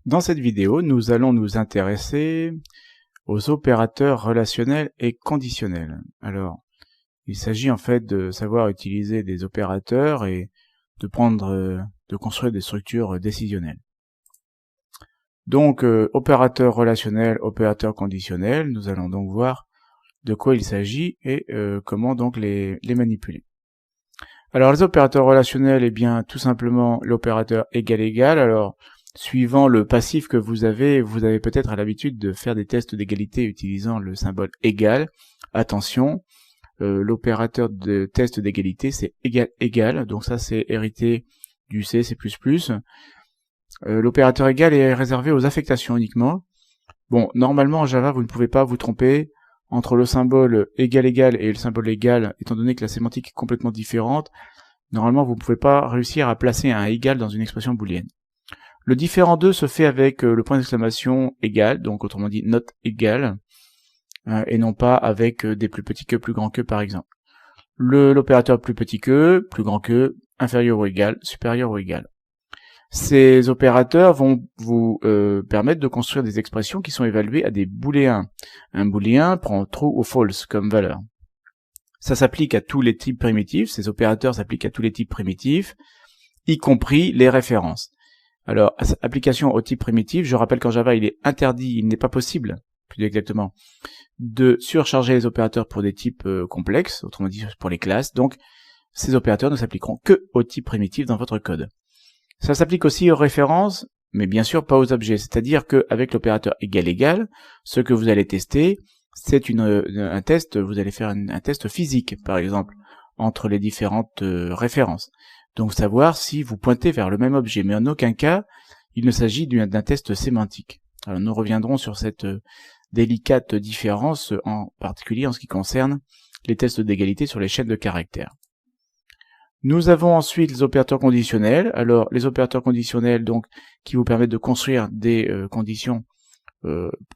Dans cette vidéo, nous allons nous intéresser aux opérateurs relationnels et conditionnels. Alors, il s'agit en fait de savoir utiliser des opérateurs et de construire des structures décisionnelles. Donc, opérateur relationnel, opérateur conditionnel, nous allons donc voir de quoi il s'agit et comment donc les manipuler. Alors, les opérateurs relationnels, eh bien, tout simplement l'opérateur égal-égal. Alors, suivant le passif que vous avez peut-être à l'habitude de faire des tests d'égalité utilisant le symbole égal. Attention, l'opérateur de test d'égalité, c'est égal-égal, donc ça c'est hérité du C++. L'opérateur égal est réservé aux affectations uniquement. Bon, normalement en Java, vous ne pouvez pas vous tromper entre le symbole égal-égal et le symbole égal, étant donné que la sémantique est complètement différente. Normalement, vous ne pouvez pas réussir à placer un égal dans une expression booléenne. Le différent 2 se fait avec le point d'exclamation égal, donc autrement dit not égal, et non pas avec des plus petits que, plus grands que par exemple. L'opérateur plus petit que, plus grand que, inférieur ou égal, supérieur ou égal. Ces opérateurs vont vous permettre de construire des expressions qui sont évaluées à des booléens. Un booléen prend true ou false comme valeur. Ça s'applique à tous les types primitifs, ces opérateurs s'appliquent à tous les types primitifs, y compris les références. Alors, application au type primitif, je rappelle qu'en Java, il est interdit, il n'est pas possible, plus exactement, de surcharger les opérateurs pour des types complexes, autrement dit pour les classes, donc ces opérateurs ne s'appliqueront que aux types primitifs dans votre code. Ça s'applique aussi aux références, mais bien sûr pas aux objets, c'est-à-dire qu'avec l'opérateur égal-égal, ce que vous allez tester, c'est un test, vous allez faire un test physique, par exemple, entre les différentes références. Donc savoir si vous pointez vers le même objet, mais en aucun cas, il ne s'agit d'un test sémantique. Alors nous reviendrons sur cette délicate différence, en particulier en ce qui concerne les tests d'égalité sur les chaînes de caractères. Nous avons ensuite les opérateurs conditionnels. Alors les opérateurs conditionnels, donc, qui vous permettent de construire des conditions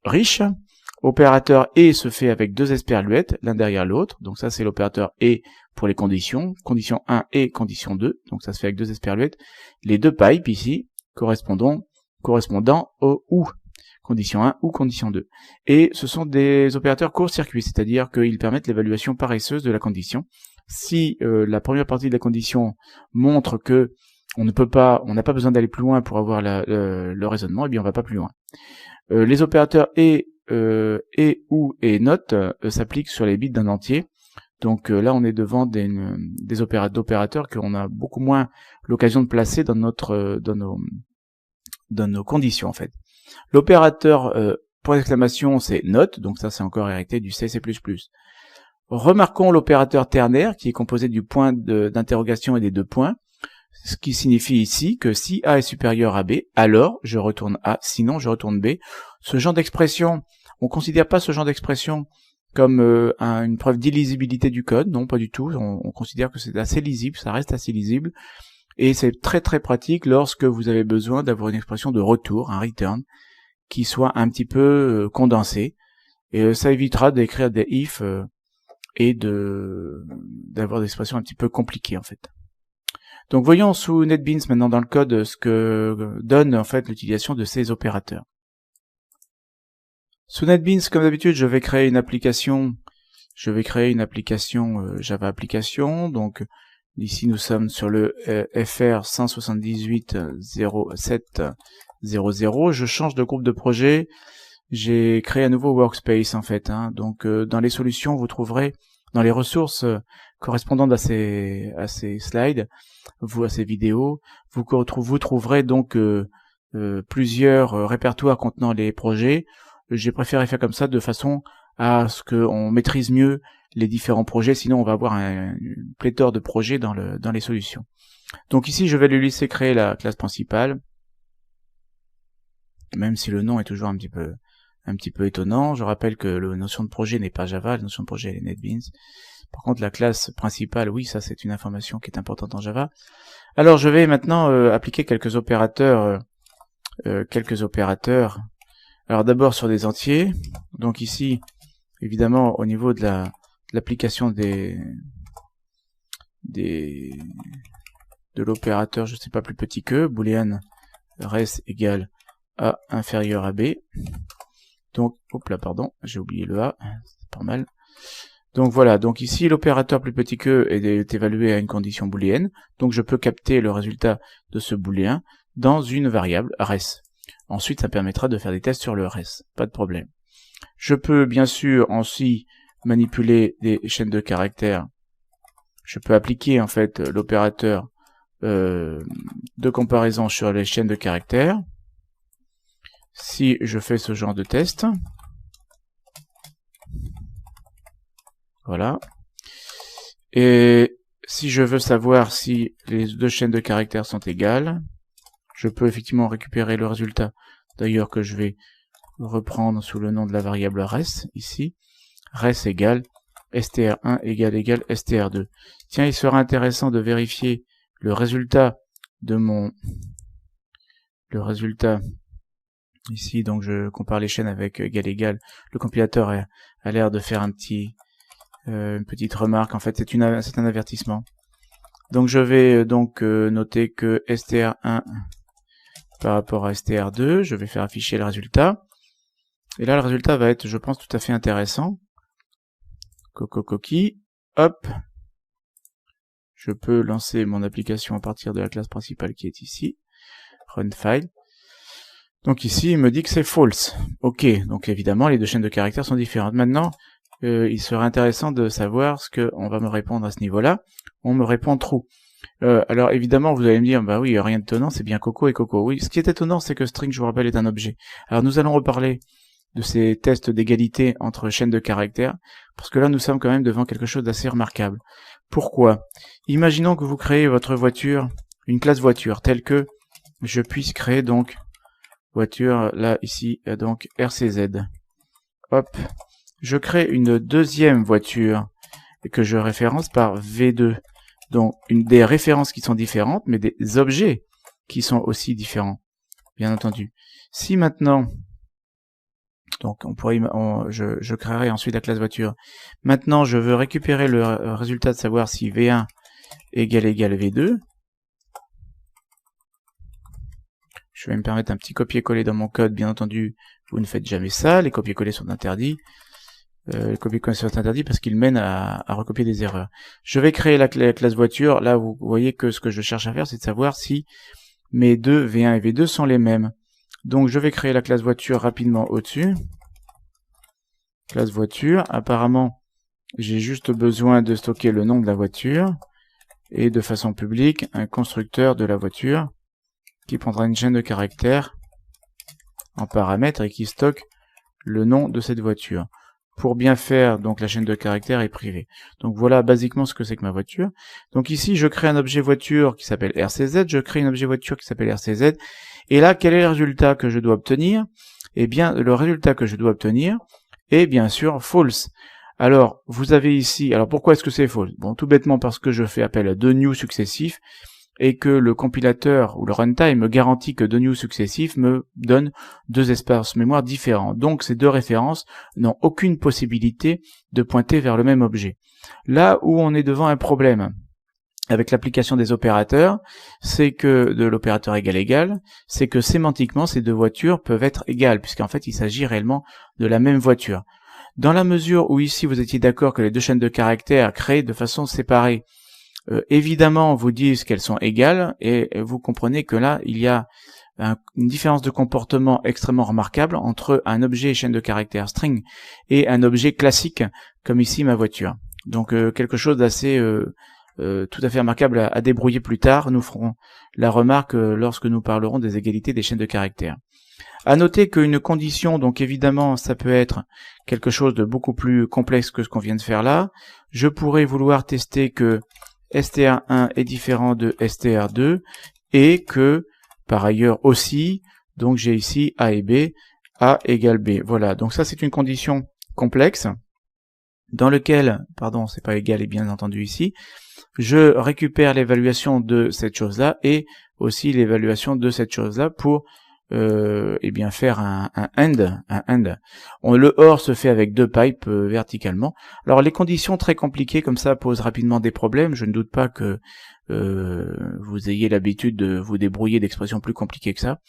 riches. Opérateur et se fait avec deux esperluettes, l'un derrière l'autre. Donc ça c'est l'opérateur et pour les conditions, condition 1 et condition 2. Donc ça se fait avec deux esperluettes. Les deux pipes ici correspondant au ou, condition 1 ou condition 2. Et ce sont des opérateurs court-circuit, c'est-à-dire qu'ils permettent l'évaluation paresseuse de la condition. Si la première partie de la condition montre que on n'a pas besoin d'aller plus loin pour avoir le raisonnement, et bien on va pas plus loin. Les opérateurs et ou et not s'appliquent sur les bits d'un entier. Donc là on est devant des opérateurs qu'on a beaucoup moins l'occasion de placer dans nos conditions en fait. L'opérateur point d'exclamation c'est not, donc ça c'est encore hérité du C++. Remarquons l'opérateur ternaire qui est composé du point d'interrogation et des deux points, ce qui signifie ici que si A est supérieur à B, alors je retourne A, sinon je retourne B. Ce genre d'expression, on ne considère pas ce genre d'expression comme une preuve d'illisibilité du code, non pas du tout, on considère que c'est assez lisible, ça reste assez lisible, et c'est très très pratique lorsque vous avez besoin d'avoir une expression de retour, un return, qui soit un petit peu condensé, et ça évitera d'écrire des if et d'avoir des expressions un petit peu compliquées en fait. Donc voyons sous NetBeans maintenant dans le code ce que donne en fait l'utilisation de ces opérateurs. Sous NetBeans, comme d'habitude, je vais créer une application Java application. Donc ici nous sommes sur le FR 178.07.00. Je change de groupe de projet. J'ai créé un nouveau workspace en fait. Donc dans les solutions, vous trouverez dans les ressources correspondantes à ces slides, à ces vidéos, vous trouverez donc plusieurs répertoires contenant les projets. J'ai préféré faire comme ça de façon à ce qu'on maîtrise mieux les différents projets, sinon on va avoir une pléthore de projets dans les solutions. Donc ici je vais lui laisser créer la classe principale, même si le nom est toujours un petit peu étonnant. Je rappelle que la notion de projet n'est pas Java, la notion de projet est NetBeans. Par contre la classe principale, oui, ça c'est une information qui est importante en Java. Alors je vais maintenant appliquer quelques opérateurs. Alors d'abord sur des entiers. Donc ici, évidemment, au niveau de l'application de l'opérateur, je sais pas, plus petit que, boolean res égale A inférieur à B. Donc, hop là, pardon, j'ai oublié le A, c'est pas mal. Donc voilà, donc ici l'opérateur plus petit que est évalué à une condition booléenne, donc je peux capter le résultat de ce booléen dans une variable res. Ensuite, ça permettra de faire des tests sur le res, pas de problème. Je peux bien sûr aussi manipuler des chaînes de caractères. Je peux appliquer en fait l'opérateur de comparaison sur les chaînes de caractères. Si je fais ce genre de test, voilà. Et si je veux savoir si les deux chaînes de caractères sont égales, je peux effectivement récupérer le résultat, d'ailleurs que je vais reprendre sous le nom de la variable res, ici. Res égale str1 égale str2. Tiens, il sera intéressant de vérifier le résultat de mon... Le résultat... Ici, donc je compare les chaînes avec égal. Le compilateur a l'air de faire une petite remarque. En fait, c'est un avertissement. Donc je vais donc noter que str1 par rapport à str2, je vais faire afficher le résultat. Et là, le résultat va être, je pense, tout à fait intéressant. Coqui, hop. Je peux lancer mon application à partir de la classe principale qui est ici. Run file. Donc ici, il me dit que c'est false. Ok, donc évidemment, les deux chaînes de caractères sont différentes. Maintenant, il serait intéressant de savoir ce qu'on va me répondre à ce niveau-là. On me répond true. Alors évidemment, vous allez me dire, bah oui, rien d'étonnant, c'est bien Coco et Coco. Oui, ce qui est étonnant, c'est que string, je vous rappelle, est un objet. Alors nous allons reparler de ces tests d'égalité entre chaînes de caractères, parce que là, nous sommes quand même devant quelque chose d'assez remarquable. Pourquoi? Imaginons que vous créez votre voiture, une classe voiture, telle que je puisse créer donc voiture, là, ici, donc RCZ. Hop. Je crée une deuxième voiture que je référence par V2. Donc, des références qui sont différentes, mais des objets qui sont aussi différents, bien entendu. Si maintenant, donc on pourrait, je créerai ensuite la classe voiture. Maintenant, je veux récupérer le résultat de savoir si V1 égale V2. Je vais me permettre un petit copier-coller dans mon code, bien entendu, vous ne faites jamais ça, les copier-coller sont interdits. Les copier-coller sont interdits parce qu'ils mènent à recopier des erreurs. Je vais créer la classe voiture, là vous voyez que ce que je cherche à faire, c'est de savoir si mes deux V1 et V2 sont les mêmes. Donc je vais créer la classe voiture rapidement au-dessus. Classe voiture, apparemment j'ai juste besoin de stocker le nom de la voiture, et de façon publique, un constructeur de la voiture, qui prendra une chaîne de caractères en paramètres et qui stocke le nom de cette voiture. Pour bien faire, donc la chaîne de caractères est privée. Donc voilà basiquement ce que c'est que ma voiture. Donc ici, je crée un objet voiture qui s'appelle RCZ, je crée un objet voiture qui s'appelle RCZ, et là, quel est le résultat que je dois obtenir? Eh bien, le résultat que je dois obtenir est bien sûr false. Alors, vous avez ici, alors pourquoi est-ce que c'est false? Bon, tout bêtement parce que je fais appel à deux new successifs, et que le compilateur ou le runtime me garantit que deux new successifs me donnent deux espaces mémoire différents. Donc ces deux références n'ont aucune possibilité de pointer vers le même objet. Là où on est devant un problème avec l'application des opérateurs, c'est que de l'opérateur égal, c'est que sémantiquement ces deux voitures peuvent être égales, puisqu'en fait il s'agit réellement de la même voiture. Dans la mesure où ici vous étiez d'accord que les deux chaînes de caractères créées de façon séparée évidemment vous disent qu'elles sont égales, et vous comprenez que là il y a une différence de comportement extrêmement remarquable entre un objet chaîne de caractères string et un objet classique comme ici ma voiture. Donc quelque chose d'assez tout à fait remarquable à débrouiller plus tard. Nous ferons la remarque lorsque nous parlerons des égalités des chaînes de caractères. À noter qu'une condition, donc évidemment ça peut être quelque chose de beaucoup plus complexe que ce qu'on vient de faire là. Je pourrais vouloir tester que str1 est différent de str2 et que par ailleurs aussi, donc j'ai ici a et b, a égale b. Voilà, donc ça c'est une condition complexe dans lequel, pardon, c'est pas égal et bien entendu ici, je récupère l'évaluation de cette chose-là et aussi l'évaluation de cette chose-là pour eh bien faire un AND. Le OR se fait avec deux pipes verticalement. Alors les conditions très compliquées comme ça posent rapidement des problèmes. Je ne doute pas que vous ayez l'habitude de vous débrouiller d'expressions plus compliquées que ça.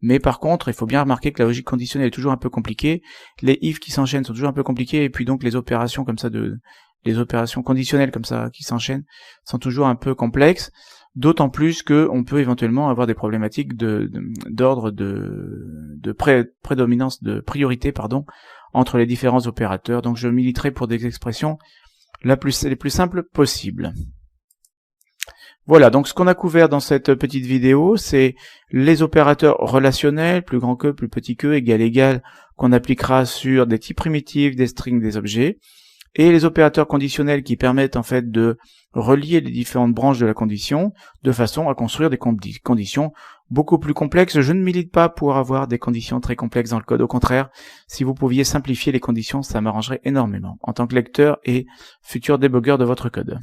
Mais par contre, il faut bien remarquer que la logique conditionnelle est toujours un peu compliquée, les if qui s'enchaînent sont toujours un peu compliqués, et puis donc les opérations comme ça les opérations conditionnelles comme ça qui s'enchaînent sont toujours un peu complexes, d'autant plus que on peut éventuellement avoir des problématiques d'ordre de prédominance, de priorité, pardon, entre les différents opérateurs. Donc je militerai pour des expressions les plus simples possibles. Voilà, donc ce qu'on a couvert dans cette petite vidéo, c'est les opérateurs relationnels, plus grand que, plus petit que, égal égal, qu'on appliquera sur des types primitifs, des strings, des objets, et les opérateurs conditionnels qui permettent en fait de relier les différentes branches de la condition de façon à construire des conditions beaucoup plus complexes. Je ne milite pas pour avoir des conditions très complexes dans le code, au contraire, si vous pouviez simplifier les conditions, ça m'arrangerait énormément en tant que lecteur et futur débogueur de votre code.